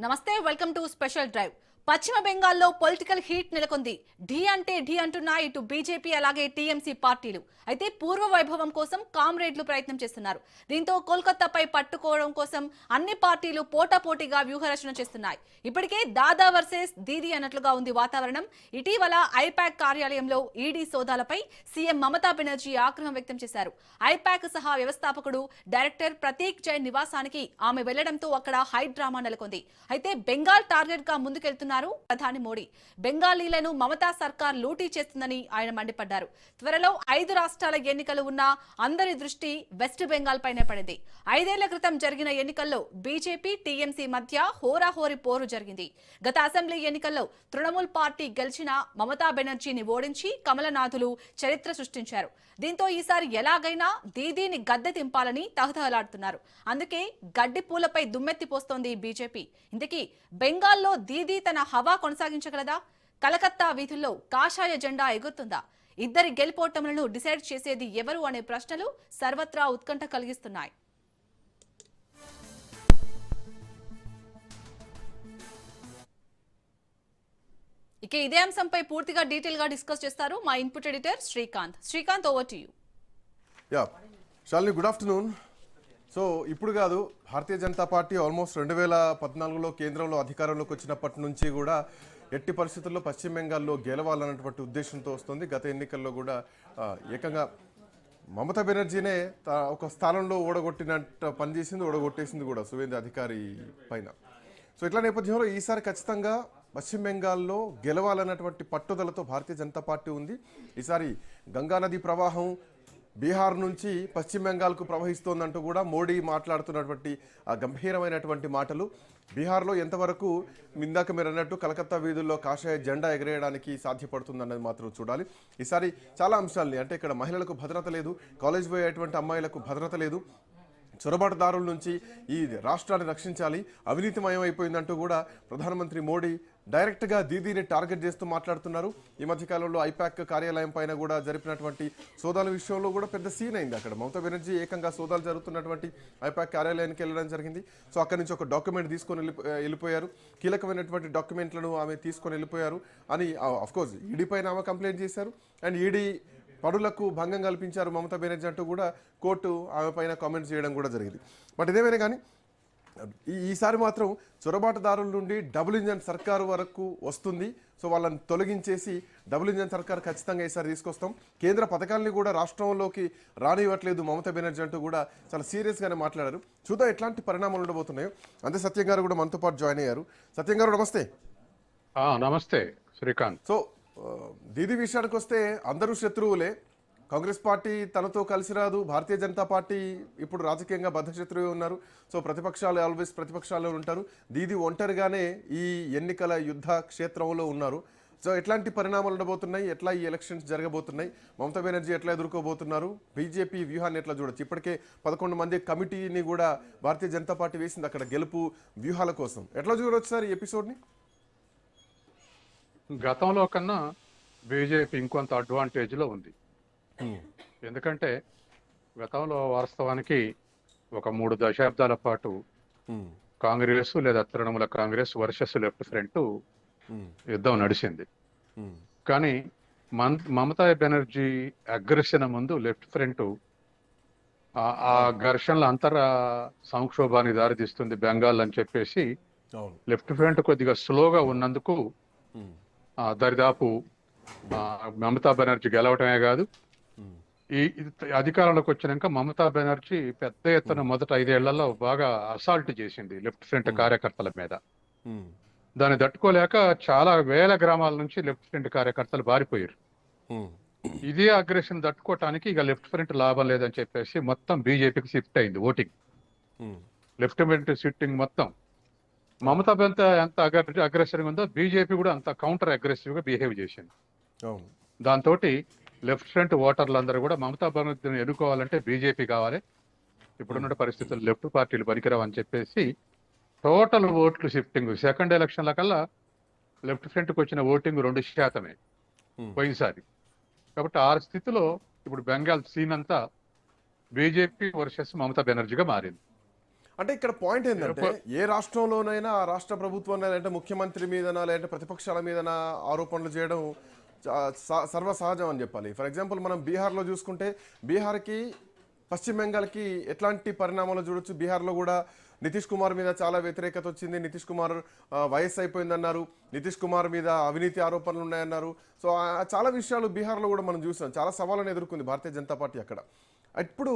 నమస్తే welcome to special drive. పశ్చిమ బెంగాల్లో పొలిటికల్ హీట్ నెలకొంది. ఢీ అంటే ఢీ అంటున్నా ఇటు బీజేపీ అలాగే టీఎంసీ పార్టీలు. అయితే పూర్వ వైభవం కోసం కామ్రేడ్లు ప్రయత్నం చేస్తున్నారు. దీంతో కోల్కతాపై పట్టుకోవడం కోసం అన్ని పార్టీలు పోటాపోటీగా వ్యూహరచన చేస్తున్నాయి. ఇప్పటికే దాదా వర్సెస్ దీదీ అన్నట్లుగా ఉంది వాతావరణం. ఇటీవల ఐపాక్ కార్యాలయంలో ఈడీ సోదాలపై సీఎం మమతా బెనర్జీ ఆగ్రహం వ్యక్తం చేశారు. ఐపాక్ సహా వ్యవస్థాపకుడు డైరెక్టర్ ప్రతీక్ జైన్ నివాసానికి ఆమె వెళ్లడంతో అక్కడ హై డ్రామా నెలకొంది. అయితే బెంగాల్ టార్గెట్ గా ముందుకెళ్తున్నారు ప్రధాని మోడీ. బెంగాలీలను మమతా సర్కార్ లూటీ చేస్తుందని ఆయన మండిపడ్డారు. త్వరలో 5 రాష్ట్రాల ఎన్నికలు ఉన్నా అందరి దృష్టి వెస్ట్ బెంగాల్ పైనే పడింది. 5 ఏళ్ల క్రితం జరిగిన ఎన్నికల్లో బీజేపీ టీఎంసీ మధ్య హోరాహోరీ పోరు జరిగింది. గత అసెంబ్లీ ఎన్నికల్లో తృణమూల్ పార్టీ గెలిచిన మమతా బెనర్జీని ఓడించి కమలనాథులు చరిత్ర సృష్టించారు. దీంతో ఈసారి ఎలాగైనా దీదీని గద్దె దింపాలని తహతహలాడుతున్నారు. అందుకే గడ్డి పూలపై దుమ్మెత్తి పోస్తోంది బీజేపీ. ఇంతకీ బెంగాల్లో దీదీ తన హవా కొనసాగించగలదా? కలకత్తా వీధుల్లో కాషాయ జెండా ఎగురుతుందా? ఇద్దరి గెలుపోటములను డిసైడ్ చేసేది ఎవరు అనే ప్రశ్నలు సర్వత్రా ఉత్కంఠ కలిగిస్తున్నాయి. ఇక ఇదే అంశంపై పూర్తిగా డీటెయిల్ గా డిస్కస్ చేస్తారు మా input editor Srikanth. Srikanth, over to you. Shalini, good afternoon. So ఇప్పుడు కాదు, భారతీయ జనతా పార్టీ ఆల్మోస్ట్ 2014లో కేంద్రంలో అధికారంలోకి వచ్చినప్పటి నుంచి కూడా ఎట్టి పరిస్థితుల్లో పశ్చిమ బెంగాల్లో గెలవాలన్నటువంటి ఉద్దేశంతో వస్తుంది. గత ఎన్నికల్లో కూడా ఏకంగా మమతా బెనర్జీనే ఒక స్థానంలో ఓడగొట్టినట్టు పనిచేసింది, ఓడగొట్టేసింది కూడా సువేంద్ర అధికారి పైన. సో ఇట్లా నేపథ్యంలో ఈసారి ఖచ్చితంగా పశ్చిమ బెంగాల్లో గెలవాలన్నటువంటి పట్టుదలతో భారతీయ జనతా పార్టీ ఉంది. ఈసారి గంగానది ప్రవాహం బీహార్ నుంచి పశ్చిమ బెంగాల్కు ప్రవహిస్తోందంటూ కూడా మోడీ మాట్లాడుతున్నటువంటి ఆ గంభీరమైనటువంటి మాటలు బీహార్లో ఎంతవరకు ఇందాక మీరు అన్నట్టు కలకత్తా వీధుల్లో కాషాయ జెండా ఎగరేయడానికి సాధ్యపడుతుందన్నది మాత్రం చూడాలి. ఈసారి చాలా అంశాలని, అంటే ఇక్కడ మహిళలకు భద్రత లేదు, కాలేజ్ పోయేటువంటి అమ్మాయిలకు భద్రత లేదు, చొరబాటుదారుల నుంచి ఈ రాష్ట్రాన్ని రక్షించాలి, అవినీతిమయం అయిపోయిందంటూ కూడా ప్రధానమంత్రి మోడీ డైరెక్ట్గా దీదీని టార్గెట్ చేస్తూ మాట్లాడుతున్నారు. ఈ మధ్యకాలంలో ఐపాక్ కార్యాలయం పైన కూడా జరిపినటువంటి సోదాల విషయంలో కూడా పెద్ద సీన్ అయింది. అక్కడ మమతా బెనర్జీ ఏకంగా సోదాలు జరుగుతున్నటువంటి ఐపాక్ కార్యాలయానికి వెళ్ళడం జరిగింది. సో అక్కడి నుంచి ఒక డాక్యుమెంట్ తీసుకొని వెళ్ళిపోయారు. కీలకమైనటువంటి డాక్యుమెంట్లను ఆమె తీసుకొని వెళ్ళిపోయారు అని అఫ్కోర్స్ ఈడీ పైన ఆమె కంప్లైంట్ చేశారు. అండ్ ఈడీ పనులకు భంగం కల్పించారు మమతా బెనర్జీ అంటూ కూడా కోర్టు ఆమె పైన కామెంట్స్ చేయడం కూడా జరిగింది. బట్ ఇదేమైనా కానీ ఈసారి మాత్రం చొరబాటుదారుల నుండి డబుల్ ఇంజన్ సర్కారు వరకు వస్తుంది. సో వాళ్ళని తొలగించేసి డబుల్ ఇంజన్ సర్కారు ఖచ్చితంగా ఈసారి తీసుకొస్తాం, కేంద్ర పథకాలని కూడా రాష్ట్రంలోకి రానివ్వట్లేదు మమతా బెనర్జీ అంటూ కూడా చాలా సీరియస్గానే మాట్లాడారు. చూద్దాం ఎట్లాంటి పరిణామాలు ఉండబోతున్నాయో. అంతే సత్యం గారు కూడా మనతో పాటు జాయిన్ అయ్యారు. సత్యం గారు నమస్తే. నమస్తే శ్రీకాంత్. సో దీదీ విషయానికి వస్తే అందరూ శత్రువులే. కాంగ్రెస్ పార్టీ తనతో కలిసి రాదు, భారతీయ జనతా పార్టీ ఇప్పుడు రాజకీయంగా బద్ధశత్రువే ఉన్నారు. సో ప్రతిపక్షాలు ఆల్వేస్ ప్రతిపక్షాల్లో ఉంటారు. దీదీ ఒంటరిగానే ఈ ఎన్నికల యుద్ధ క్షేత్రంలో ఉన్నారు. సో ఎట్లాంటి పరిణామాలు ఉండబోతున్నాయి, ఎట్లా ఈ ఎలక్షన్స్ జరగబోతున్నాయి, మమతా బెనర్జీ ఎట్లా ఎదుర్కోబోతున్నారు, బీజేపీ వ్యూహాన్ని ఎట్లా చూడొచ్చు? ఇప్పటికే 11 మంది కమిటీని కూడా భారతీయ జనతా పార్టీ వేసింది అక్కడ గెలుపు వ్యూహాల కోసం. ఎట్లా చూడవచ్చు సార్ ఈ ఎపిసోడ్ని? గతంలో కన్నా బీజేపీ ఇంకొంత అడ్వాంటేజ్లో ఉంది. ఎందుకంటే గతంలో వాస్తవానికి ఒక 3 దశాబ్దాల పాటు కాంగ్రెస్ లేదా Trinamool Congress versus left front యుద్ధం నడిచింది. కానీ మమతా బెనర్జీ అగ్రెషన్ ముందు లెఫ్ట్ ఫ్రంట్ ఆ ఘర్షణల అంతర సంక్షోభానికి దారితీస్తుంది బెంగాల్ అని చెప్పేసి లెఫ్ట్ ఫ్రంట్ కొద్దిగా స్లోగా ఉన్నందుకు దరిదాపు మమతా బెనర్జీ గెలవటమే కాదు, ఈ అధికారంలోకి వచ్చినాక మమతా బెనర్జీ పెద్ద ఎత్తున మొదట 5 ఏళ్లలో బాగా అసాల్ట్ చేసింది లెఫ్ట్ ఫ్రంట్ కార్యకర్తల మీద. దాన్ని తట్టుకోలేక చాలా వేల గ్రామాల నుంచి లెఫ్ట్ ఫ్రంట్ కార్యకర్తలు బారిపోయారు. ఇదే అగ్రెషన్ తట్టుకోవటానికి ఇక లెఫ్ట్ ఫ్రంట్ లాభం లేదని చెప్పేసి మొత్తం బీజేపీకి షిఫ్ట్ అయింది ఓటింగ్. లెఫ్ట్ ఫ్రంట్ షిఫ్టింగ్ మొత్తం మమతా ఎంత అగ్రెసివ్గా ఉందో బీజేపీ కూడా అంత కౌంటర్ అగ్రెసివ్ గా బిహేవ్ చేసింది. దాంతో లెఫ్ట్ ఫ్రంట్ ఓటర్లందరూ కూడా మమతా బెనర్జీని ఎన్నుకోవాలంటే బీజేపీ కావాలి, ఇప్పుడున్న పరిస్థితులు లెఫ్ట్ పార్టీలు పనికిరావు అని చెప్పేసి టోటల్ ఓట్లు షిఫ్టింగ్. సెకండ్ ఎలక్షన్ల కల్లా లెఫ్ట్ ఫ్రంట్కి వచ్చిన ఓటింగ్ 2% పోయినసారి. కాబట్టి ఆ స్థితిలో ఇప్పుడు బెంగాల్ సీన్ అంతా బీజేపీ వర్సెస్ మమతా బెనర్జీగా మారింది. అంటే ఇక్కడ పాయింట్ ఏంటంటే ఏ రాష్ట్రంలోనైనా ఆ రాష్ట్ర ప్రభుత్వం లేదంటే ముఖ్యమంత్రి మీదనా లేదంటే ప్రతిపక్షాల మీదనా ఆరోపణలు చేయడం సర్వసహజం అని చెప్పాలి. ఫర్ ఎగ్జాంపుల్ మనం బీహార్లో చూసుకుంటే బీహార్కి పశ్చిమ బెంగాల్కి ఎట్లాంటి పరిణామాలు చూడొచ్చు. బీహార్లో కూడా నితీష్ కుమార్ మీద చాలా వ్యతిరేకత వచ్చింది. నితీష్ కుమార్ వయస్సు అయిపోయిందన్నారు. నితీష్ కుమార్ మీద అవినీతి ఆరోపణలు ఉన్నాయన్నారు. సో చాలా విషయాలు బీహార్లో కూడా మనం చూసాం. చాలా సవాళ్ళను ఎదుర్కొంది భారతీయ జనతా పార్టీ అక్కడ. ఇప్పుడు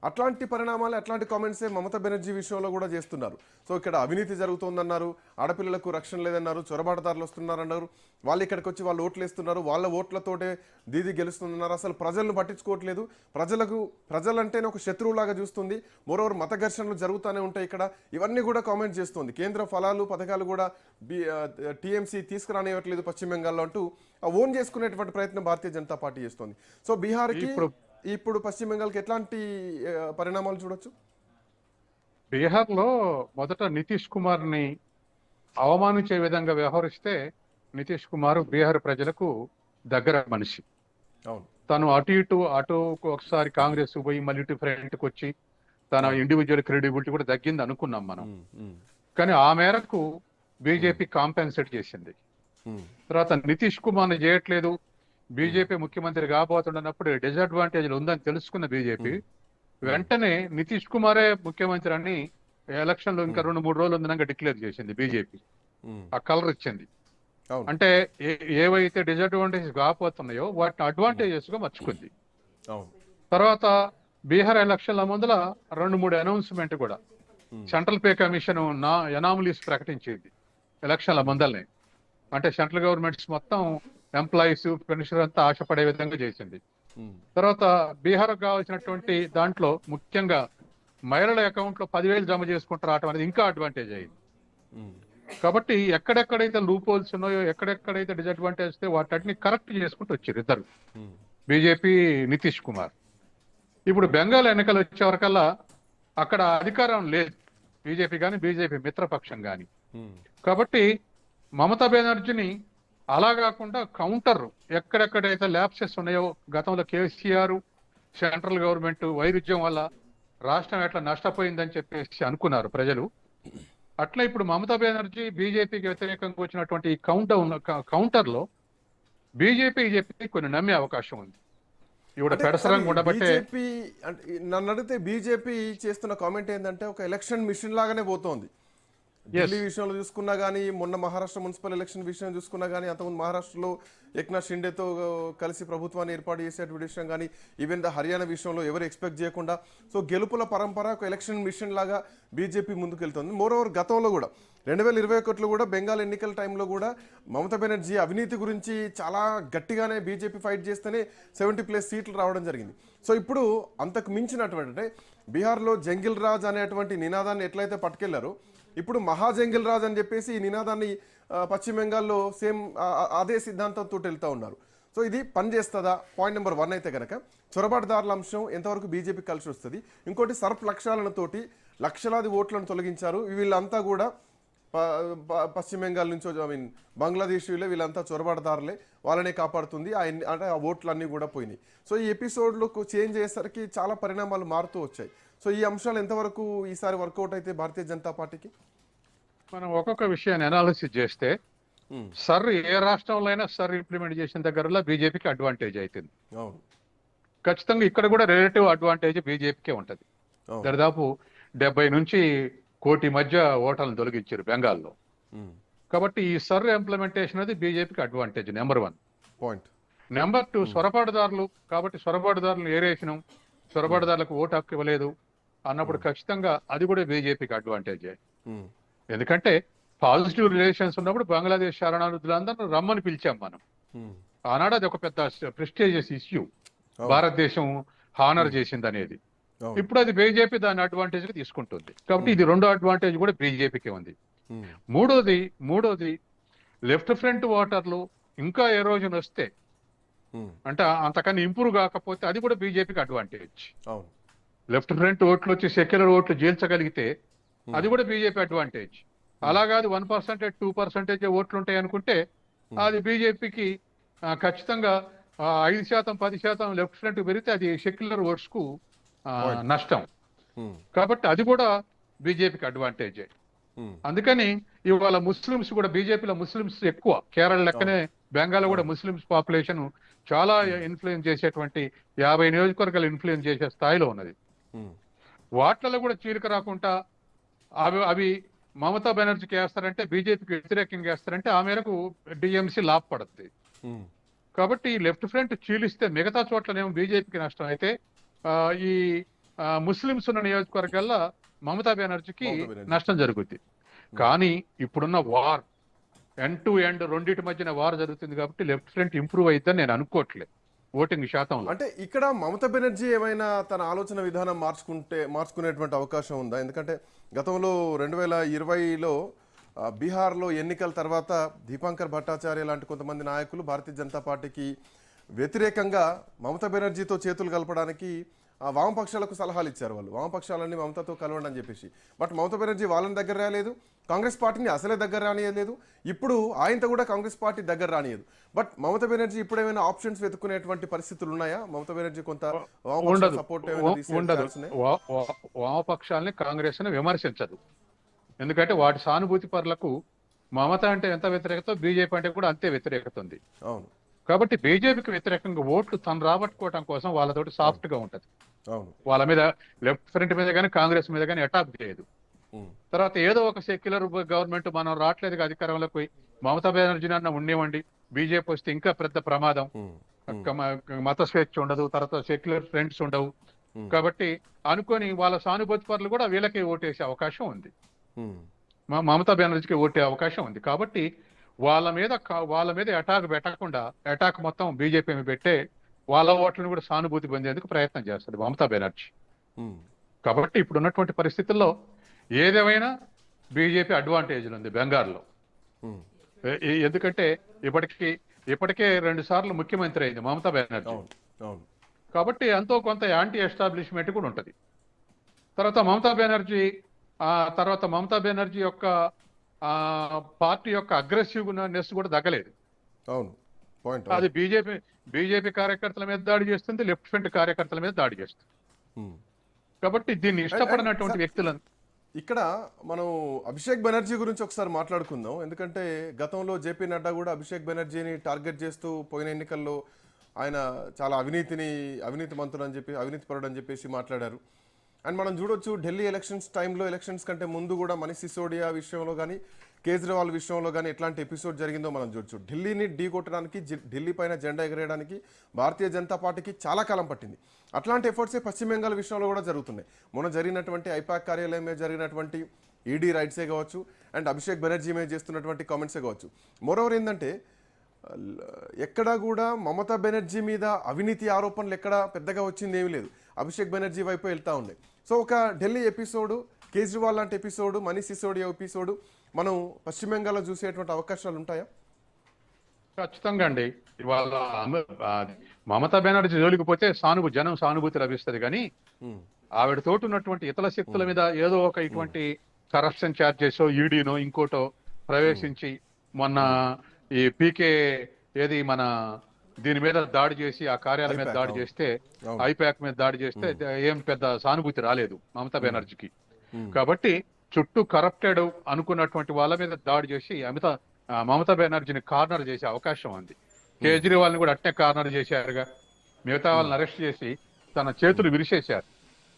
అట్లాంటి పరిణామాలు అట్లాంటి కామెంట్సే మమతా బెనర్జీ విషయంలో కూడా చేస్తున్నారు. సో ఇక్కడ అవినీతి జరుగుతోందన్నారు, ఆడపిల్లలకు రక్షణ లేదన్నారు, చొరబాటుదారులు వస్తున్నారన్నారు, వాళ్ళు ఇక్కడికి వచ్చి వాళ్ళు ఓట్లు వేస్తున్నారు, వాళ్ళ ఓట్లతోటే దీది గెలుస్తుందన్నారు. అసలు ప్రజలను పట్టించుకోవట్లేదు. ప్రజలంటేనే ఒక శత్రువులాగా చూస్తుంది. మోరోవర్ మత ఘర్షణలు జరుగుతూనే ఉంటాయి ఇక్కడ. ఇవన్నీ కూడా కామెంట్ చేస్తుంది. కేంద్ర ఫలాలు పథకాలు కూడా టీఎంసీ తీసుకురానివ్వట్లేదు పశ్చిమ బెంగాల్లో అంటూ ఓన్ చేసుకునేటువంటి ప్రయత్నం భారతీయ జనతా పార్టీ చేస్తోంది. సో బీహార్కి ఇప్పుడు పశ్చిమ బెంగాల్కి ఎట్లాంటి పరిణామాలు చూడొచ్చు? బీహార్లో మొదట నితీష్ కుమార్ని అవమానించే విధంగా వ్యవహరిస్తే నితీష్ కుమార్ బీహార్ ప్రజలకు దగ్గర మనిషి. అవును, తను అటు ఒకసారి కాంగ్రెస్ పోయి మళ్ళీ ఇటు ఫ్రంట్కి వచ్చి తన ఇండివిజువల్ క్రెడిబిలిటీ కూడా తగ్గింది అనుకున్నాం మనం. కానీ ఆ మేరకు బీజేపీ కాంపెన్సేట్ చేసింది. తర్వాత నితీష్ కుమార్ని చేయట్లేదు, బీజేపీ ముఖ్యమంత్రి కాబోతున్నప్పుడు డిసడ్వాంటేజ్లు ఉందని తెలుసుకున్న బీజేపీ వెంటనే నితీష్ కుమారే ముఖ్యమంత్రి అని ఎలక్షన్లో ఇంకా 2-3 రోజులు ఉందనగా డిక్లేర్ చేసింది బీజేపీ. ఆ కలర్ ఇచ్చింది. అంటే ఏవైతే డిసడ్వాంటేజ్ కాబోతున్నాయో వాటిని అడ్వాంటేజెస్ గా మర్చుకుంది. తర్వాత బీహార్ ఎలక్షన్ల ముందల 2-3 అనౌన్స్మెంట్ కూడా సెంట్రల్ పే కమిషన్ ఎనామలీస్ ప్రకటించింది ఎలక్షన్ల ముందలనే. అంటే సెంట్రల్ గవర్నమెంట్స్ మొత్తం ఎంప్లాయీస్ పెన్షన్ అంతా ఆశపడే విధంగా చేసింది. తర్వాత బీహార్ కావాల్సినటువంటి దాంట్లో ముఖ్యంగా మహిళల అకౌంట్ లో 10,000 జమ చేసుకుంటూ రావటం అనేది ఇంకా అడ్వాంటేజ్ అయింది. కాబట్టి ఎక్కడెక్కడైతే లూప్ హోల్స్ ఉన్నాయో, ఎక్కడెక్కడైతే డిసడ్వాంటేజ్ వస్తే వాటిని కరెక్ట్ చేసుకుంటూ వచ్చారు ఇద్దరు, బీజేపీ నితీష్ కుమార్. ఇప్పుడు బెంగాల్ ఎన్నికలు వచ్చే వరకల్లా అక్కడ అధికారం లేదు బీజేపీ కానీ బీజేపీ మిత్రపక్షం కానీ. కాబట్టి మమతా బెనర్జీని అలా కాకుండా కౌంటర్ ఎక్కడెక్కడైతే ల్యాప్సెస్ ఉన్నాయో, గతంలో కేసీఆర్ సెంట్రల్ గవర్నమెంట్ వైరుధ్యం వల్ల రాష్ట్రం ఎట్లా నష్టపోయిందని చెప్పేసి అనుకున్నారు ప్రజలు. అట్లా ఇప్పుడు మమతా బెనర్జీ బీజేపీకి వ్యతిరేకంగా వచ్చినటువంటి కౌంటర్ లో బీజేపీ చెప్పి కొన్ని నమ్మే అవకాశం ఉంది. ఇవిడ పెడసరంగా ఉండబట్టే. నన్ను అడిగితే బీజేపీ చేస్తున్న కామెంట్ ఏంటంటే ఒక ఎలక్షన్ మిషన్ లాగానే పోతోంది. ఢిల్లీ విషయంలో చూసుకున్నా కానీ, మొన్న మహారాష్ట్ర మున్సిపల్ ఎలక్షన్ విషయం చూసుకున్నా కానీ, అంతకుముందు మహారాష్ట్రలో ఏక్నాథ్ షిండేతో కలిసి ప్రభుత్వాన్ని ఏర్పాటు చేసేటువంటి విషయం కానీ, ఈవెన్ హర్యానా విషయంలో ఎవరు ఎక్స్పెక్ట్ చేయకుండా సో గెలుపుల పరంపర ఒక ఎలక్షన్ మిషన్ లాగా బీజేపీ ముందుకెళ్తుంది. మోరోవర్ గతంలో కూడా 2021లో కూడా బెంగాల్ ఎన్నికల టైంలో కూడా మమతా బెనర్జీ అవినీతి గురించి చాలా గట్టిగానే బీజేపీ ఫైట్ చేస్తేనే 70+ సీట్లు రావడం జరిగింది. సో ఇప్పుడు అంతకు మించినటువంటి అంటే బీహార్లో జంగిల్ రాజ్ అనేటువంటి నినాదాన్ని ఎట్లయితే పట్టుకెళ్లారో, ఇప్పుడు మహాజంగిల్ రాజ్ అని చెప్పేసి ఈ నినాదాన్ని పశ్చిమ బెంగాల్లో సేమ్ అదే సిద్ధాంతంతో వెళ్తూ ఉన్నారు. సో ఇది పనిచేస్తుందా? పాయింట్ నెంబర్ 1 అయితే కనుక చొరబాటుదారుల అంశం ఎంతవరకు బీజేపీ కలిసి వస్తుంది. ఇంకోటి సర్ప్ లక్ష్యాలతోటి లక్షలాది ఓట్లను తొలగించారు. వీళ్ళంతా కూడా పశ్చిమ బెంగాల్ నుంచో బంగ్లాదేశ్ వీళ్ళంతా చొరబాటుదారులే, వాళ్ళనే కాపాడుతుంది. అంటే ఆ ఓట్లన్నీ కూడా పోయినాయి. సో ఈ ఎపిసోడ్లో చేంజ్ అయ్యేసరికి చాలా పరిణామాలు మారుతూ వచ్చాయి. సో ఈ అంశాలు ఎంతవరకు ఈసారి వర్కౌట్ అయితే భారతీయ జనతా పార్టీకి? మనం ఒక్కొక్క విషయాన్ని అనాలిసిస్ చేస్తే సర్ ఏ రాష్ట్రంలో అయినా సర్ ఇంప్లిమెంట్ చేసిన దగ్గరలో బీజేపీకి అడ్వాంటేజ్ అవుతుంది. ఖచ్చితంగా ఇక్కడ కూడా రిలేటివ్ అడ్వాంటేజ్ బీజేపీకే ఉంటుంది. దాదాపు 70 నుంచి 1 కోటి మధ్య ఓటర్లను తొలగించారు బెంగాల్లో. కాబట్టి ఈ సర్ ఇంప్లిమెంటేషన్ అనేది బీజేపీకి అడ్వాంటేజ్ నెంబర్ 1 పాయింట్. నెంబర్ 2 సొరబాటుదారులు. కాబట్టి సొరబాటుదారులు ఏరేసినాం, సొరబాటుదారులకు ఓటు హక్కు ఇవ్వలేదు అన్నప్పుడు ఖచ్చితంగా అది కూడా బీజేపీకి అడ్వాంటేజ్. ఎందుకంటే పాజిటివ్ రిలేషన్స్ ఉన్నప్పుడు బంగ్లాదేశ్ శరణార్థులందరూ రమ్మని పిలిచాం మనం. ఆనాడు అది ఒక పెద్ద ప్రెస్టీజియస్ ఇష్యూ, భారతదేశం హానర్ చేసింది అనేది. ఇప్పుడు అది బీజేపీ దాని అడ్వాంటేజ్ గా తీసుకుంటుంది. కాబట్టి ఇది 2వ అడ్వాంటేజ్ కూడా బీజేపీకి ఉంది. మూడోది లెఫ్ట్ ఫ్రంట్ ఓటర్లు ఇంకా ఎరోజన్ వస్తే, అంటే అంతకన్నా ఇంప్రూవ్ కాకపోతే అది కూడా బీజేపీకి అడ్వాంటేజ్. లెఫ్ట్ ఫ్రంట్ ఓట్లు వచ్చి సెక్యులర్ ఓట్లు జీల్చగలిగితే అది కూడా బీజేపీ అడ్వాంటేజ్. అలాగాది 1%, 2% ఓట్లు ఉంటాయి అనుకుంటే అది బీజేపీకి ఖచ్చితంగా 5%, 10% లెఫ్ట్ ఫ్రంట్ పెరిగితే అది సెక్యులర్ ఓట్స్ కు నష్టం. కాబట్టి అది కూడా బీజేపీకి అడ్వాంటేజే. ఉమ్, అందుకని ఇవాళ ముస్లిమ్స్ కూడా బీజేపీలో ముస్లిమ్స్ ఎక్కువ, కేరళ లెక్కనే బెంగాల్ కూడా ముస్లిమ్స్ పాపులేషన్ చాలా ఇన్ఫ్లుయెన్స్ చేసేటువంటి 50 నియోజకవర్గాలు ఇన్ఫ్లుయెన్స్ చేసే స్థాయిలో ఉన్నది. ఉమ్, వాటిలలో కూడా చీలిక రాకుండా అవి మమతా బెనర్జీకి వేస్తారంటే, బీజేపీకి వ్యతిరేకంగా వేస్తారంటే ఆ మేరకు డిఎంసీ లాభపడుతుంది. ఉమ్, కాబట్టి లెఫ్ట్ ఫ్రంట్ చీలిస్తే మిగతా చోట్లనేమో బీజేపీకి నష్టం అయితే ఆ, ఈ ముస్లిమ్స్ ఉన్న నియోజకవర్గాల్లో మమతా బెనర్జీకి మమతా బెనర్జీ. నష్టం జరుగుద్ది. కానీ ఇప్పుడున్న వార్ ఎండ్ టు ఎండ్ రెండింటి మధ్యన వార్ జరుగుతుంది కాబట్టి లెఫ్ట్ ఫ్రంట్ ఇంప్రూవ్ అయిద్దని నేను అనుకోవట్లేదు ఓటింగ్ శాతంలో. అంటే ఇక్కడ మమతా బెనర్జీ ఏమైనా తన ఆలోచన విధానం మార్చుకునేటువంటి అవకాశం ఉందా? ఎందుకంటే గతంలో 2020లో బీహార్లో ఎన్నికల తర్వాత దీపాంకర్ భట్టాచార్య లాంటి కొంతమంది నాయకులు భారతీయ జనతా పార్టీకి వ్యతిరేకంగా మమతా బెనర్జీతో చేతులు కలపడానికి వామపక్షాలకు సలహాలు ఇచ్చారు. వాళ్ళు వామపక్షాలన్నీ మమతాతో కలవండి అని చెప్పేసి. బట్ మమతా బెనర్జీ వాళ్ళని దగ్గర రాలేదు, కాంగ్రెస్ పార్టీని అసలే దగ్గర రానియలేదు, ఇప్పుడు ఆయనతో కూడా కాంగ్రెస్ పార్టీ దగ్గర రానియదు. బట్ మమతా బెనర్జీ ఇప్పుడు ఏమైనా ఆప్షన్స్ వెతుక్కునేటువంటి పరిస్థితులు ఉన్నాయా? మమతా బెనర్జీ కొంత ఉండదు, సపోర్ట్ ఉండదు. వామపక్షాలని కాంగ్రెస్ ని విమర్శించదు. ఎందుకంటే వాటి సానుభూతి పరులకు మమత అంటే ఎంత వ్యతిరేకత, బీజేపీ అంటే కూడా అంతే వ్యతిరేకత ఉంది. అవును, కాబట్టి బీజేపీకి వ్యతిరేకంగా ఓట్లు తను రాబట్టుకోవడం కోసం వాళ్ళతోటి సాఫ్ట్ గా ఉంటది. అవును, వాళ్ళ మీద లెఫ్ట్ ఫ్రంట్ మీద కానీ కాంగ్రెస్ మీద కానీ అటాక్ చేయదు. ఉమ్, తర్వాత ఏదో ఒక సెక్యులర్ గవర్నమెంట్ మనం రావట్లేదు అధికారంలోకి పోయి మమతా బెనర్జీని అన్న ఉండేవండి, బీజేపీ వస్తే ఇంకా పెద్ద ప్రమాదం, ఉమ్, మత స్వేచ్ఛ ఉండదు, తర్వాత సెక్యులర్ ఫ్రెండ్స్ ఉండవు. కాబట్టి అనుకొని వాళ్ళ సానుభూతి పరులు కూడా వీళ్ళకి ఓటేసే అవకాశం ఉంది, ఉమ్, మమతా బెనర్జీకి ఓటే అవకాశం ఉంది. కాబట్టి వాళ్ళ మీద అటాక్ పెట్టకుండా అటాక్ మొత్తం బీజేపీ మీద పెట్టే వాళ్ళ ఓట్లను కూడా సానుభూతి పొందేందుకు ప్రయత్నం చేస్తుంది మమతా బెనర్జీ. ఉమ్, కాబట్టి ఇప్పుడు ఉన్నటువంటి పరిస్థితుల్లో ఏదేమైనా బీజేపీ అడ్వాంటేజ్ ఉంది బెంగాల్లో. ఉమ్, ఎందుకంటే ఇప్పటికే 2 సార్లు ముఖ్యమంత్రి అయింది మమతా బెనర్జీ. అవును, అవును, కాబట్టి ఎంతో కొంత యాంటీ ఎస్టాబ్లిష్మెంట్ కూడా ఉంటుంది. తర్వాత మమతా బెనర్జీ యొక్క పార్టీ యొక్క అగ్రెసివ్నెస్ కూడా తగ్గలేదు. అవును, పాయింట్. అది బీజేపీ కార్యకర్తల మీద దాడి చేస్తుంది, లెఫ్ట్ ఫ్రంట్ కార్యకర్తల మీద దాడి చేస్తుంది. ఉమ్. కాబట్టి దీన్ని ఇష్టపడినటువంటి వ్యక్తులను ఇక్కడ మనం అభిషేక్ బెనర్జీ గురించి ఒకసారి మాట్లాడుకుందాం. ఎందుకంటే గతంలో జేపీ నడ్డా కూడా అభిషేక్ బెనర్జీని టార్గెట్ చేస్తూ పోయిన ఎన్నికల్లో ఆయన చాలా అవినీతి మంత్రులు అని చెప్పి, అవినీతి పరుడు అని చెప్పేసి మాట్లాడారు. అండ్ మనం చూడొచ్చు ఢిల్లీ ఎలక్షన్స్ కంటే ముందు కూడా మనీష్ సిసోడియా విషయంలో కానీ, కేజ్రీవాల్ విషయంలో కానీ ఎట్లాంటి ఎపిసోడ్ జరిగిందో మనం చూడొచ్చు. ఢిల్లీని ఢీ కొట్టడానికి, ఢిల్లీ పైన జెండా ఎగరేయడానికి భారతీయ జనతా పార్టీకి చాలా కాలం పట్టింది. అట్లాంటి ఎఫర్ట్సే పశ్చిమ బెంగాల్ విషయంలో కూడా జరుగుతున్నాయి. మొన్న జరిగినటువంటి ఐపాక్ కార్యాలయం మీద జరిగినటువంటి ఈడీ రైట్సే కావచ్చు, అండ్ అభిషేక్ బెనర్జీ మీద చేస్తున్నటువంటి కామెంట్సే కావచ్చు. మోరోవర్ ఏంటంటే ఎక్కడా కూడా మమతా బెనర్జీ మీద అవినీతి ఆరోపణలు ఎక్కడా పెద్దగా వచ్చింది ఏమీ లేదు, అభిషేక్ బెనర్జీ వైపు వెళ్తూ ఉన్నాయి. సో ఒక ఢిల్లీ ఎపిసోడు, కేజ్రీవాల్ లాంటి ఎపిసోడు, మనీష్ సిసోడియా ఎపిసోడు మనం పశ్చిమ బెంగాల్లో చూసేటువంటి అవకాశాలు ఉంటాయా? ఖచ్చితంగా అండి. ఇవాళ మమతా బెనర్జీ జోలికి పోతే జనం సానుభూతి లభిస్తుంది. కానీ ఆవిడ తోటి ఉన్నటువంటి ఇతర శక్తుల మీద ఏదో ఒక ఇటువంటి కరప్షన్ ఛార్జెస్, ఈడీనో ఇంకోటో ప్రవేశించి మొన్న ఈ పీకే మన దీని మీద దాడి చేసి, ఆ కార్యాలయం మీద దాడి చేస్తే, ఐపాక్ మీద దాడి చేస్తే ఏం పెద్ద సానుభూతి రాలేదు మమతా బెనర్జీకి. కాబట్టి చుట్టూ కరప్టెడ్ అనుకున్నటువంటి వాళ్ళ మీద దాడి చేసి మమతా బెనర్జీని కార్నర్ చేసే అవకాశం ఉంది. కేజ్రీవాల్ ని కూడా అట్నే కార్నర్ చేశారుగా, మిగతా వాళ్ళని అరెస్ట్ చేసి తన చేతులు విరిచేశారు.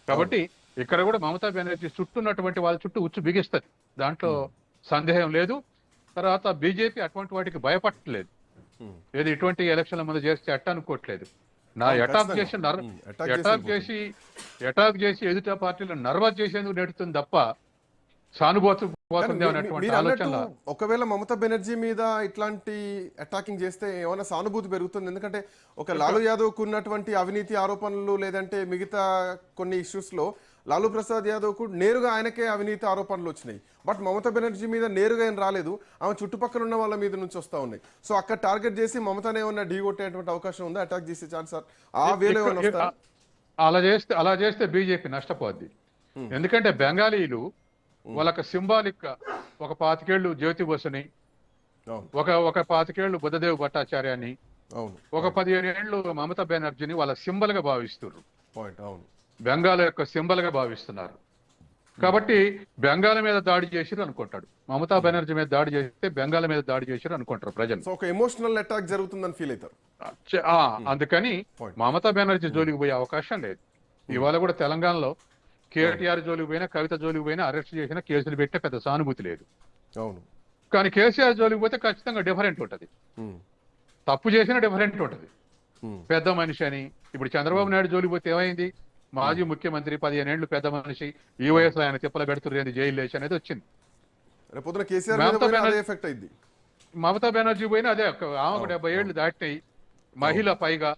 కాబట్టి ఇక్కడ కూడా మమతా బెనర్జీ చుట్టూ ఉన్నటువంటి వాళ్ళ చుట్టూ ఉచ్చు బిగిస్తుంది, దాంట్లో సందేహం లేదు. తర్వాత బీజేపీ అటువంటి వాటికి భయపడట్లేదు. ఏది ఇటువంటి ఎలక్షన్ల ముందు చేస్తే అనుకోవట్లేదు. అటాక్ చేసి ఎదుట పార్టీలు నర్వస్ చేసేందుకు నెడుతుంది తప్ప సానుభూతి పోతుంది అనేటువంటి ఆలోచన. ఒకవేళ మమతా బెనర్జీ మీద ఇట్లాంటి అటాకింగ్ చేస్తే ఏమైనా సానుభూతి పెరుగుతుంది? ఎందుకంటే ఒక లాలూ యాదవ్ కు ఉన్నటువంటి అవినీతి ఆరోపణలు, లేదంటే మిగతా కొన్ని ఇష్యూస్ లో లాలూ ప్రసాద్ యాదవ్ కు నేరుగా ఆయనకే అవినీతి ఆరోపణలు వచ్చినాయి. బట్ మమతా బెనర్జీ మీద నేరుగా ఏం రాలేదు, ఆమె చుట్టుపక్కల ఉన్న వాళ్ళ మీద నుంచి వస్తూ ఉన్నాయి. సో అక్కడ టార్గెట్ చేసి మమతానే ఏమన్నా ఢీ కొట్టేటువంటి అవకాశం ఉందా? అటాక్ చేసే ఛాన్స్ ఆ వేలో అలా చేస్తే బీజేపీ నష్టపోద్ది. ఎందుకంటే బెంగాలీలు వాళ్ళకి సింబాలిక్ గా ఒక 25 ఏళ్ళు జ్యోతి బసుని, ఒక 25 ఏళ్ళు బుద్ధదేవ్ భట్టాచార్యాన్ని, ఒక 15 ఏళ్ళు మమతా బెనర్జీని వాళ్ళ సింబల్ గా భావిస్తున్నారు. బెంగాల్ యొక్క సింబల్ గా భావిస్తున్నారు. కాబట్టి బెంగాల్ మీద దాడి చేసిరు అనుకుంటాడు. మమతా బెనర్జీ మీద దాడి చేస్తే బెంగాల్ మీద దాడి చేసిరు అనుకుంటారు ప్రజలు. సో ఒక ఎమోషనల్ అటాక్ జరుగుతుందని ఫీల్ అవుతారు. అందుకని Point. మమతా బెనర్జీ జోలికి పోయే అవకాశం లేదు. ఇవాళ కూడా తెలంగాణలో కేటీఆర్ జోలికి పోయినా, కవిత జోలికి పోయినా, అరెస్ట్ చేసినా, కేసులు పెట్టే పెద్ద సానుభూతి లేదు. అవును. కానీ కేసీఆర్ జోలికి పోతే ఖచ్చితంగా డిఫరెంట్ ఉంటుంది. ఉమ్, తప్పు చేసినా డిఫరెంట్ ఉంటుంది. ఉమ్, పెద్ద మనిషి అని. ఇప్పుడు చంద్రబాబు నాయుడు జోలికి పోతే ఏమైంది? మాజీ ముఖ్యమంత్రి, 15 ఏళ్లు పెద్ద మనిషి, ఈ వయసులో ఆయన తిప్పల పెడుతుర్రు, జైలు లేచి అనేది వచ్చింది. రేపు పొద్దున కేసీఆర్ మీద మమతా పోయినా అదే బెనర్జీ- ఎఫెక్ట్ అయింది. మమతా బెనర్జీ పోయినా అదే. ఆమెకు 70 ఏళ్లు దాటినాయి, మహిళ పైగా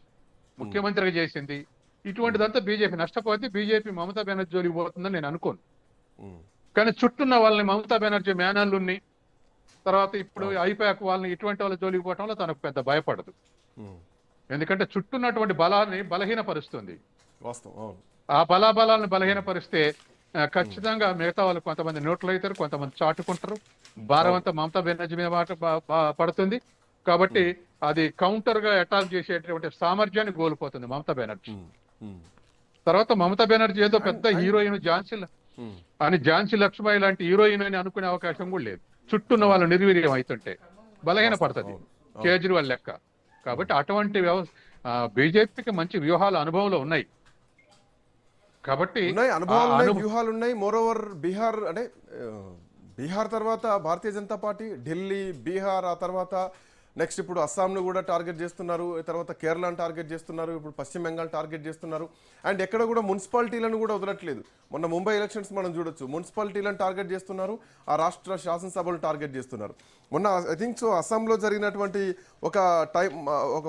ముఖ్యమంత్రిగా చేసింది. ఇటువంటిదంతా బీజేపీ నష్టపోతే బీజేపీ మమతా బెనర్జీ జోలికి పోతుందని నేను అనుకోను. ఉమ్, కానీ చుట్టూన్న వాళ్ళని, మమతా బెనర్జీ మేనల్లుని, తర్వాత ఇప్పుడు ఐపాక్ వాళ్ళని, ఇటువంటి వాళ్ళ జోలికి పోవటంలో తనకు పెద్ద భయపడదు. ఉమ్, ఎందుకంటే చుట్టూన్నటువంటి బలాన్ని బలహీనపరుస్తుంది. వాస్తవం. అవును. ఆ బలాలను బలహీనపరిస్తే ఖచ్చితంగా మిగతా వాళ్ళు కొంతమంది నోట్లు అవుతారు, కొంతమంది చాటుకుంటారు. భారం అంతా మమతా బెనర్జీ మీద పడుతుంది. కాబట్టి అది కౌంటర్ గా అటాక్ చేసేటువంటి సామర్థ్యాన్ని కోల్పోతుంది మమతా బెనర్జీ. ఉమ్, ఉమ్, తర్వాత మమతా బెనర్జీ ఏదో పెద్ద హీరోయిన్ ఉమ్, ఝాన్సీ లక్ష్మీ లాంటి హీరోయిన్ అని అనుకునే అవకాశం కూడా లేదు. చుట్టూన్న వాళ్ళు నిర్వీర్యం అవుతుంటే బలహీన పడుతుంది కేజ్రీవాల్ లెక్క. కాబట్టి అటువంటి బీజేపీకి మంచి వ్యూహాల అనుభవంలో ఉన్నాయి. కాబట్టి ఉన్నాయి, అనుభవాలు ఉన్నాయి, వ్యూహాలు ఉన్నాయి. మోర్ ఓవర్ బీహార్ అంటే బీహార్ తర్వాత భారతీయ జనతా పార్టీ ఢిల్లీ, బీహార్, ఆ తర్వాత నెక్స్ట్ ఇప్పుడు అస్సాంను కూడా టార్గెట్ చేస్తున్నారు, తర్వాత కేరళను టార్గెట్ చేస్తున్నారు, ఇప్పుడు పశ్చిమ బెంగాల్ టార్గెట్ చేస్తున్నారు. అండ్ ఎక్కడ కూడా మున్సిపాలిటీలను కూడా వదలట్లేదు. మొన్న ముంబై ఎలక్షన్స్ మనం చూడొచ్చు, మున్సిపాలిటీలను టార్గెట్ చేస్తున్నారు, ఆ రాష్ట్ర శాసనసభలను టార్గెట్ చేస్తున్నారు. మొన్న ఐ థింక్ సో అస్సాంలో జరిగినటువంటి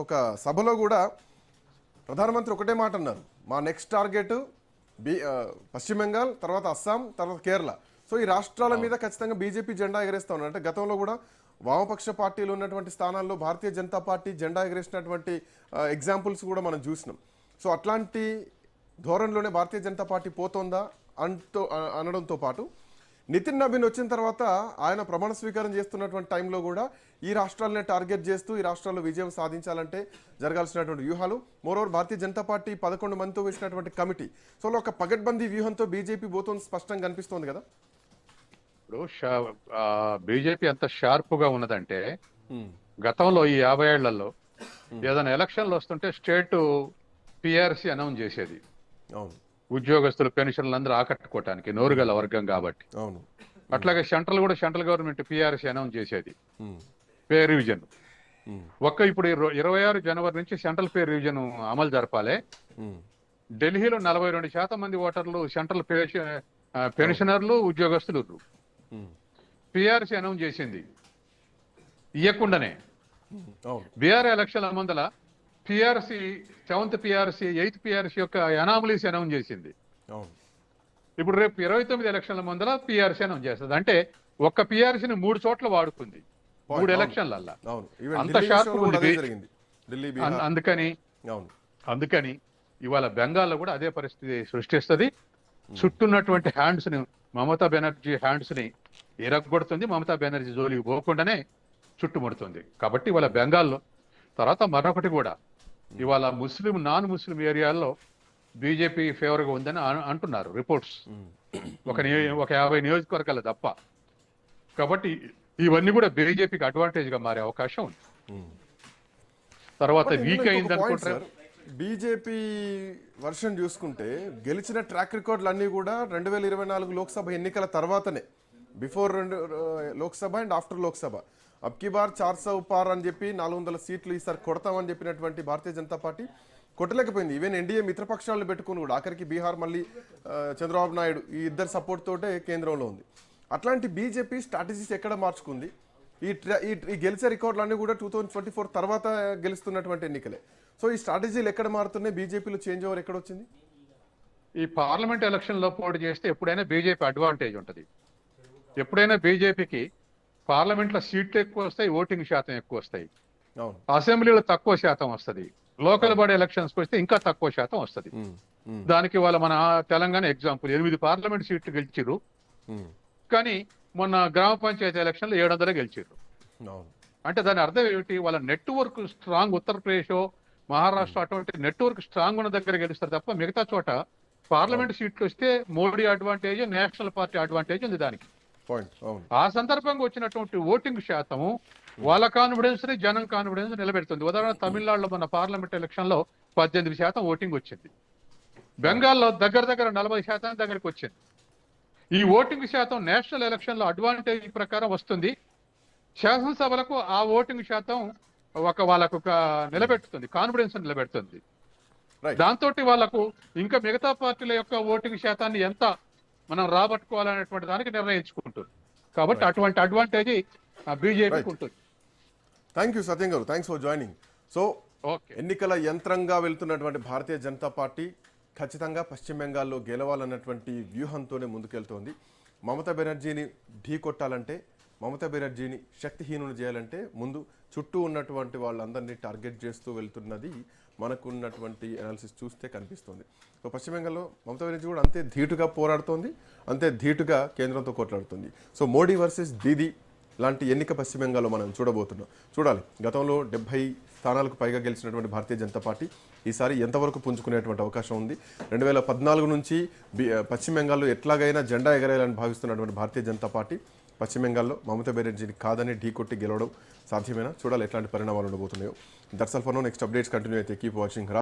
ఒక సభలో కూడా ప్రధానమంత్రి ఒకటే మాట అన్నారు, మా నెక్స్ట్ టార్గెట్ పశ్చిమ బెంగాల్, తర్వాత అస్సాం, తర్వాత కేరళ. సో ఈ రాష్ట్రాల మీద ఖచ్చితంగా బీజేపీ జెండా ఎగరేస్తా ఉన్నారు. అంటే గతంలో కూడా వామపక్ష పార్టీలు ఉన్నటువంటి స్థానాల్లో భారతీయ జనతా పార్టీ జెండా ఎగరేసినటువంటి ఎగ్జాంపుల్స్ కూడా మనం చూసినాం. సో అట్లాంటి ధోరణిలోనే భారతీయ జనతా పార్టీ పోతోందా అనడంతో పాటు నితిన్ నబీన్ వచ్చిన తర్వాత ఆయన ప్రమాణ స్వీకారం చేస్తున్నటువంటి టైంలో కూడా ఈ రాష్ట్రాలనే టార్గెట్ చేస్తూ ఈ రాష్ట్రాల్లో విజయం సాధించాలంటే జరగాల్సినటువంటి వ్యూహాలు. మోరోవర్ భారతీయ జనతా పార్టీ 11 మందితో వేసినటువంటి కమిటీ, సో ఒక పగడ్బందీ వ్యూహంతో బీజేపీ పోతుంది స్పష్టంగా కనిపిస్తోంది కదా. ఇప్పుడు బీజేపీ ఎంత షార్ప్ గా ఉన్నదంటే, గతంలో ఈ 50 ఏళ్లలో ఏదైనా ఎలక్షన్లు వస్తుంటే స్టేట్ పిఆర్సీ అనౌన్స్ చేసేది. అవును. ఉద్యోగస్తులు, పెన్షన్లు అందరూ ఆకట్టుకోవటానికి, నోరుగల వర్గం కాబట్టి. అవును. అట్లాగే సెంట్రల్ గవర్నమెంట్ పిఆర్సీ అనౌన్స్ చేసేది, పే రివిజన్. ఇప్పుడు 26 జనవరి నుంచి సెంట్రల్ పే రివిజన్ అమలు జరపాలి. ఢిల్లీలో 42% మంది ఓటర్లు సెంట్రల్ పెన్షనర్లు, ఉద్యోగస్తులు. పిఆర్సీ అనౌన్స్ చేసింది ఇయ్యకుండానే. బీఆర్ ఎలక్షన్ల ముందల PRC, 7th PRC, 8th PRC యొక్క అనామలీస్ అనౌన్స్ చేసింది. ఇప్పుడు రేపు 29 ఎలక్షన్ల ముందల పిఆర్సీ అనౌన్స్ చేస్తుంది. అంటే ఒక్క పిఆర్సీని 3 చోట్ల వాడుకుంది 3 ఎలక్షన్లల్లా. అంత షార్ప్ ఉంది. అందుకని ఇవాళ బెంగాల్లో కూడా అదే పరిస్థితి సృష్టిస్తుంది. చుట్టూన్నటువంటి హ్యాండ్స్ ని, మమతా బెనర్జీ హ్యాండ్స్ ని ఎరగొడుతుంది. మమతా బెనర్జీ జోలికి పోకుండానే చుట్టుముడుతుంది. కాబట్టి ఇవాళ బెంగాల్లో, తర్వాత మరొకటి కూడా, ఇవాళ నాన్ ముస్లిం ఏరియాల్లో బీజేపీ ఫేవర్ గా ఉందని అంటున్నారు రిపోర్ట్స్, ఒక 50 నియోజకవర్గాలు తప్ప. కాబట్టి ఇవన్నీ కూడా బీజేపీకి అడ్వాంటేజ్ గా మారే అవకాశం ఉంది. తర్వాత వీక్ అయింది అనుకుంటారు. బీజేపీ వర్షన్ చూసుకుంటే గెలిచిన ట్రాక్ రికార్డులు అన్నీ కూడా 2024 లోక్సభ ఎన్నికల తర్వాతనే, before Lok Sabha and after Lok Sabha. అబ్కి బార్ 400 పార్ అని చెప్పి 400 సీట్లు ఈసారి కొడతామని చెప్పినటువంటి భారతీయ జనతా పార్టీ కొట్టలేకపోయింది. ఈవెన్ ఎన్డీఏ మిత్రపక్షాలను పెట్టుకుని కూడా ఆఖరికి బీహార్ మళ్ళీ చంద్రబాబు నాయుడు ఈ ఇద్దరు సపోర్ట్ తోటే కేంద్రంలో ఉంది. అట్లాంటి బీజేపీ స్ట్రాటజీస్ ఎక్కడ మార్చుకుంది? ఈ గెలిచే రికార్డులన్నీ కూడా 2024 తర్వాత గెలుస్తున్నటువంటి ఎన్నికలే. సో ఈ స్ట్రాటజీలు ఎక్కడ మారుతున్నాయి? బీజేపీలో చేంజ్ ఓవర్ ఎక్కడ వచ్చింది? ఈ పార్లమెంట్ ఎలక్షన్ లో పోటీ చేస్తే ఎప్పుడైనా బీజేపీ అడ్వాంటేజ్ ఉంటుంది. ఎప్పుడైనా బీజేపీకి పార్లమెంట్ లో సీట్లు ఎక్కువ వస్తాయి, ఓటింగ్ శాతం ఎక్కువ వస్తాయి. అసెంబ్లీలో తక్కువ శాతం వస్తుంది. లోకల్ బాడీ ఎలక్షన్స్ వస్తే ఇంకా తక్కువ శాతం వస్తుంది. దానికి వాళ్ళ మన తెలంగాణ ఎగ్జాంపుల్, 8 పార్లమెంట్ సీట్లు గెలిచిర్రు. కానీ మొన్న గ్రామ పంచాయతీ ఎలక్షన్లో 700 గెలిచిర్రు. అంటే దాని అర్థం ఏమిటి? వాళ్ళ నెట్వర్క్ స్ట్రాంగ్. ఉత్తరప్రదేశ్, మహారాష్ట్ర అటువంటి నెట్వర్క్ స్ట్రాంగ్ ఉన్న దగ్గర గెలుస్తారు తప్ప మిగతా చోట పార్లమెంట్ సీట్లు వస్తే Modi advantage, national party advantage ఉంది దానికి. పాయింట్. అవును. ఆ సందర్భంగా వచ్చినటువంటి ఓటింగ్ శాతము వాళ్ళ కాన్ఫిడెన్స్ ని, జనం కాన్ఫిడెన్స్ నిలబెడుతుంది. ఉదాహరణ తమిళనాడులో మన పార్లమెంట్ ఎలక్షన్ లో 18% ఓటింగ్ వచ్చింది. బెంగాల్లో దగ్గర 40% దగ్గరికి వచ్చింది. ఈ ఓటింగ్ శాతం నేషనల్ ఎలక్షన్ లో అడ్వాంటేజ్ ప్రకారం వస్తుంది. శాసనసభలకు ఆ ఓటింగ్ శాతం వాళ్ళకు నిలబెడుతుంది, కాన్ఫిడెన్స్ నిలబెడుతుంది. రైట్. దాంతో వాళ్ళకు ఇంకా మిగతా పార్టీల యొక్క ఓటింగ్ శాతాన్ని ఎంత మనం రాబట్టుకోవాలనేటువంటి దానికి నిర్ణయించుకుంటుంది. కాబట్టి అటువంటి అడ్వాంటేజ్ బీజేపీకి ఉంటుంది. థ్యాంక్ యూ సత్యం గారు, thanks for joining. So okay. ఎన్నికల యంత్రంగా వెళ్తున్నటువంటి భారతీయ జనతా పార్టీ ఖచ్చితంగా పశ్చిమ బెంగాల్లో గెలవాలన్నటువంటి వ్యూహంతోనే ముందుకెళ్తోంది. మమతా బెనర్జీని ఢీ కొట్టాలంటే, మమతా బెనర్జీని శక్తిహీనులు చేయాలంటే ముందు చుట్టూ ఉన్నటువంటి వాళ్ళందరినీ టార్గెట్ చేస్తూ వెళ్తున్నది మనకు ఉన్నటువంటి అనాలిసిస్ చూస్తే కనిపిస్తుంది. సో పశ్చిమ బెంగాల్లో మమతా బెనర్జీ కూడా అంతే ధీటుగా పోరాడుతోంది, అంతే ధీటుగా కేంద్రంతో కొట్లాడుతుంది. సో మోడీ వర్సెస్ దీదీ లాంటి ఎన్నిక పశ్చిమ బెంగాల్లో మనం చూడబోతున్నాం. చూడాలి. గతంలో 70 స్థానాలకు పైగా గెలిచినటువంటి భారతీయ జనతా పార్టీ ఈసారి ఎంతవరకు పుంజుకునేటువంటి అవకాశం ఉంది. 2014 నుంచి పశ్చిమ బెంగాల్లో ఎట్లాగైనా జెండా ఎగరేయాలని భావిస్తున్నటువంటి భారతీయ జనతా పార్టీ పశ్చిమ బెంగాల్లో మమతా బెనర్జీని కాదని ఢీ కొట్టి గెలవడం సాధ్యమేనా? చూడాలి ఎట్లాంటి పరిణామాలు ఉండబోతున్నాయో. That's all for now. Next updates continue అయితే కీప్ వాచింగ్.